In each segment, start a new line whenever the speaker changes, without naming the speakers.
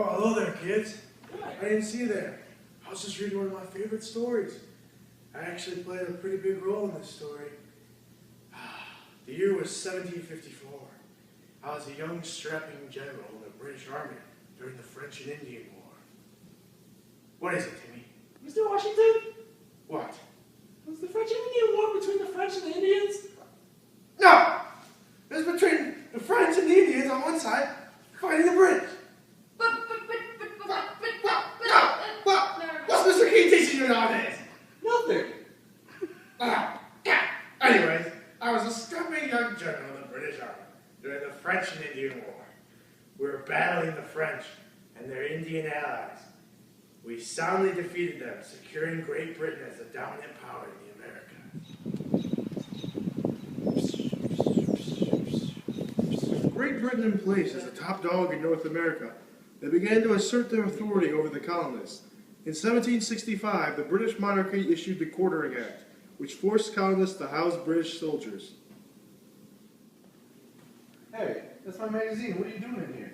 Oh, hello there, kids. I didn't see you there. I was just reading one of my favorite stories. I actually played a pretty big role in this story. The year was 1754. I was a young, strapping general in the British Army during the French and Indian War. What is it, Timmy?
Mr. Washington?
What?
Was the French and Indian War between the French and the Indians?
No! It was between the French and the Indians on one side, fighting the British. What's Mr. King teaching you nowadays?
Nothing.
Anyways, I was a strapping young general in the British Army during the French and Indian War. We were battling the French and their Indian allies. We soundly defeated them, securing Great Britain as the dominant power in America. With Great Britain in place as the top dog in North America, they began to assert their authority over the colonists. In 1765, the British monarchy issued the Quartering Act, which forced colonists to house British soldiers.
Hey, that's my magazine. What are you doing in here?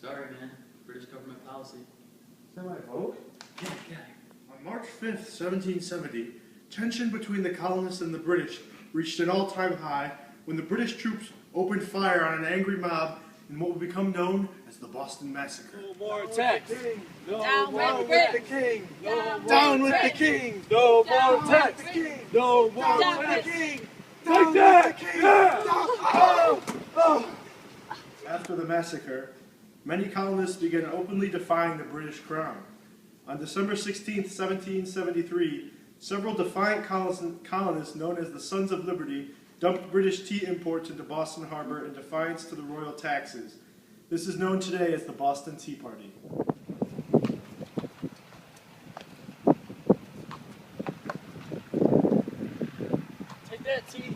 Sorry, man. British government policy.
Is that my Vogue?
Yeah.
On March 5th, 1770, tension between the colonists and the British reached an all-time high when the British troops opened fire on an angry mob in what would become known as the Boston Massacre.
No more tax.
Down with
the king.
Down
with the king. No more tax. No more
Down
tax.
with the king.
Take that.
After the massacre, many colonists began openly defying the British crown. On December 16th, 1773, several defiant colonists known as the Sons of Liberty dumped British tea imports into Boston Harbor in defiance to the royal taxes. This is known today as the Boston Tea Party.
Take that, tea.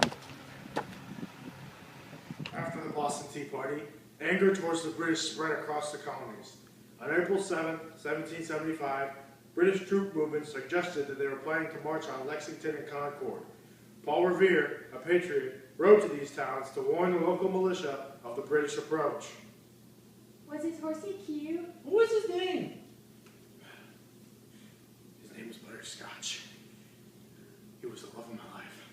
After the Boston Tea Party, anger towards the British spread across the colonies. On April 7, 1775, British troop movements suggested that they were planning to march on Lexington and Concord. Paul Revere, a patriot, rode to these towns to warn the local militia of the British approach.
Was his horsey cute?
What was his name?
His name was Butterscotch. He was the love of my life.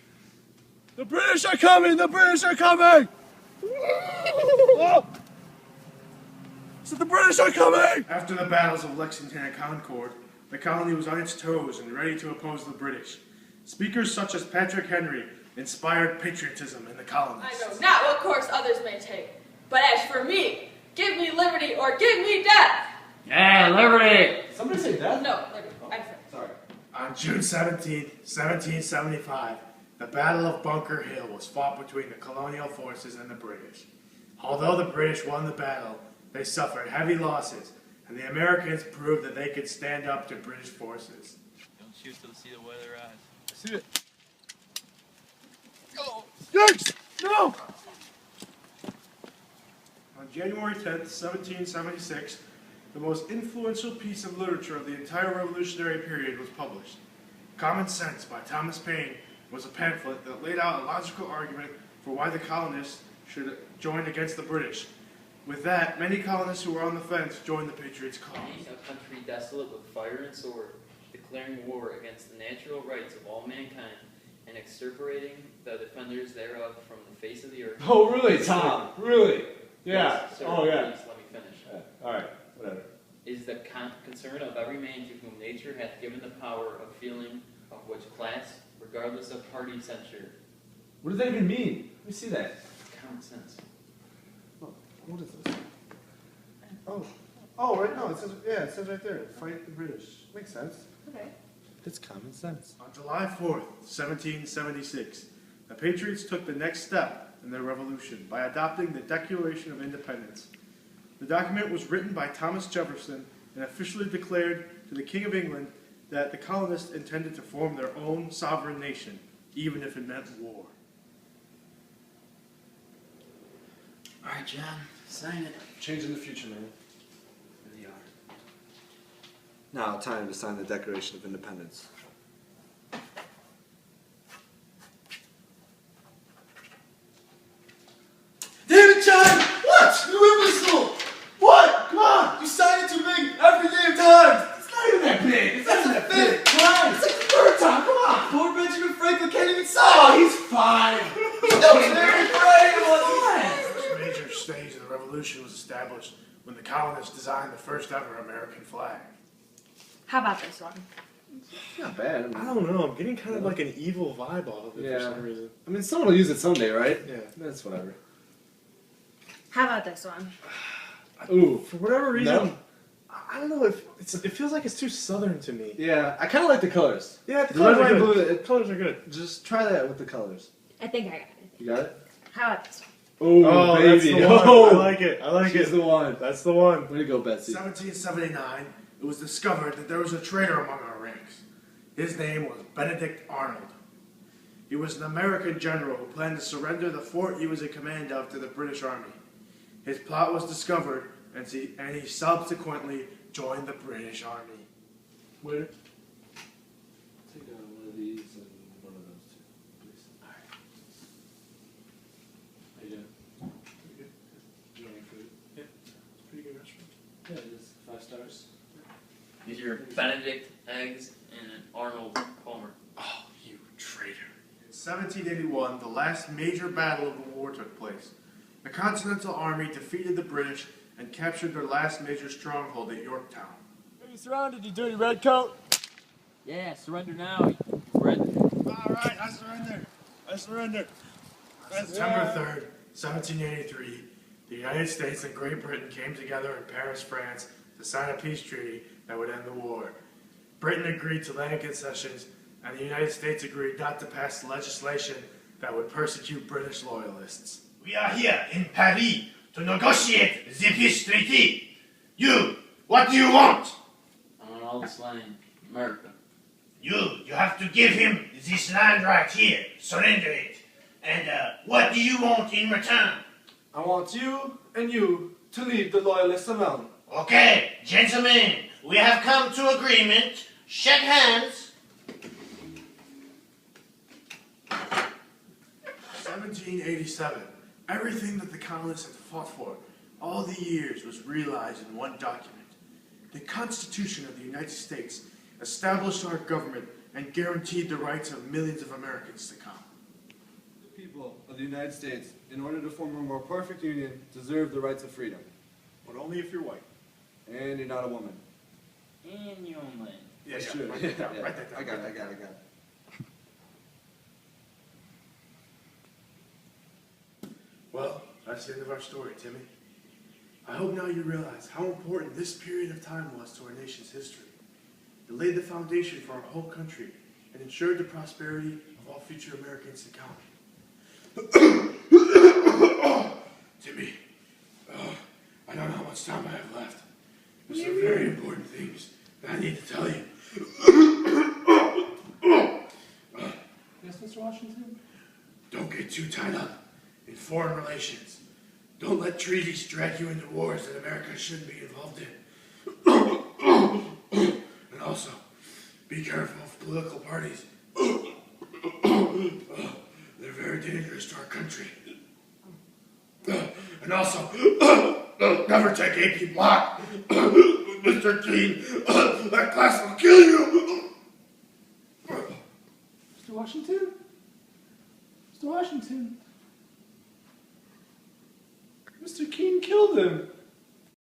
The British are coming! The British are coming! Oh. So the British are coming!
After the battles of Lexington and Concord, the colony was on its toes and ready to oppose the British. Speakers such as Patrick Henry inspired patriotism in the colonists.
I know not what course others may take, but as for me, give me liberty or give me death!
Yeah, liberty!
Somebody say that?
No, liberty. I'm
Sorry.
On June 17, 1775, the Battle of Bunker Hill was fought between the colonial forces and the British. Although the British won the battle, they suffered heavy losses, and the Americans proved that they could stand up to British forces.
Don't shoot till you see the white of their eyes.
See it. Go! Yerkes! No!
On January 10th, 1776, the most influential piece of literature of the entire Revolutionary period was published. Common Sense by Thomas Paine was a pamphlet that laid out a logical argument for why the colonists should join against the British. With that, many colonists who were on the fence joined the Patriots' cause.
A country desolate with fire and sword, declaring war against the natural rights of all mankind, and extirpating the defenders thereof from the face of the earth.
Oh, really, Tom? Really? Yeah.
Yes, sir,
Oh, yeah.
Please let me finish.
All right. Whatever.
Is the concern of every man to whom nature hath given the power of feeling of which class, regardless of party censure.
What does that even mean? Let me see that.
Common sense.
Oh, what is this? Oh, right. No, it says right there. Fight the British. Makes sense.
Okay.
It's common sense.
On July 4th, 1776, the Patriots took the next step in their revolution by adopting the Declaration of Independence. The document was written by Thomas Jefferson and officially declared to the King of England that the colonists intended to form their own sovereign nation, even if it meant war.
All right, John, sign it.
Changing the future, man.
There they are.
Now, time to sign the Declaration of Independence.
Damn it, John! What? You imbecile! What? Come on! You signed it too
stage of the Revolution was established when the colonists designed the first ever American flag.
How about this one?
Not bad.
I don't know. I'm getting kind of like an evil vibe off of it for some reason.
I mean, someone will use it someday, right?
Yeah.
That's whatever.
How about this one?
Ooh.
For whatever reason,
No.
I don't know if it feels like it's too southern to me.
Yeah, I kind of like the colors.
Yeah, the
The red,
colors are
white,
good.
blue,
The colors are good.
Just try that with the colors.
I think I got it.
You got it?
How about this one?
Oh,
that's
baby.
the one.
Oh,
I like it. I like
she's
it.
the one.
That's the one.
Way to go, Betsy.
1779, it was discovered that there was a traitor among our ranks. His name was Benedict Arnold. He was an American general who planned to surrender the fort he was in command of to the British Army. His plot was discovered, and he subsequently joined the British Army.
Where?
Take one of these and one of those two, please. How you doing?
Pretty good.
You want any food?
Yeah, it's a pretty good restaurant.
Yeah, it is. 5 stars.
These are Benedict eggs and an Arnold Palmer.
Oh, you traitor. In 1781, the last major battle of the war took place. The Continental Army defeated the British and captured their last major stronghold at Yorktown.
Are you surrounded, you dirty redcoat?
Yeah, surrender now, you red.
All right, I surrender. I surrender.
September 3rd, 1783, the United States and Great Britain came together in Paris, France, to sign a peace treaty that would end the war. Britain agreed to land concessions, and the United States agreed not to pass legislation that would persecute British loyalists.
We are here in Paris to negotiate the peace treaty. You, what do you want?
I want all this land, America.
You have to give him this land right here. Surrender it. And what do you want in return?
I want you and you to leave the loyalists alone.
Okay, gentlemen, we have come to agreement. Shake hands.
1787. Everything that the colonists had fought for all the years was realized in one document. The Constitution of the United States established our government and guaranteed the rights of millions of Americans to come.
The people of the United States, in order to form a more perfect union, deserve the rights of freedom.
But only if you're white.
And you're not a woman.
And you own land.
Yeah,
That's true.
Write that down.
Yeah,
Write that down.
I got it.
Well, that's the end of our story, Timmy. I hope now you realize how important this period of time was to our nation's history. It laid the foundation for our whole country and ensured the prosperity of all future Americans to come. Timmy, I don't know how much time I have left. There's some very important things that I need to tell you.
Yes, Mr. Washington?
Don't get too tied up in foreign relations. Don't let treaties drag you into wars that America shouldn't be involved in. And also, be careful of political parties. They're very dangerous to our country. And also, never take AP Black. Mr. Dean, that class will kill you.
Mr. Washington? Mr. Washington? Mr. Keene killed him.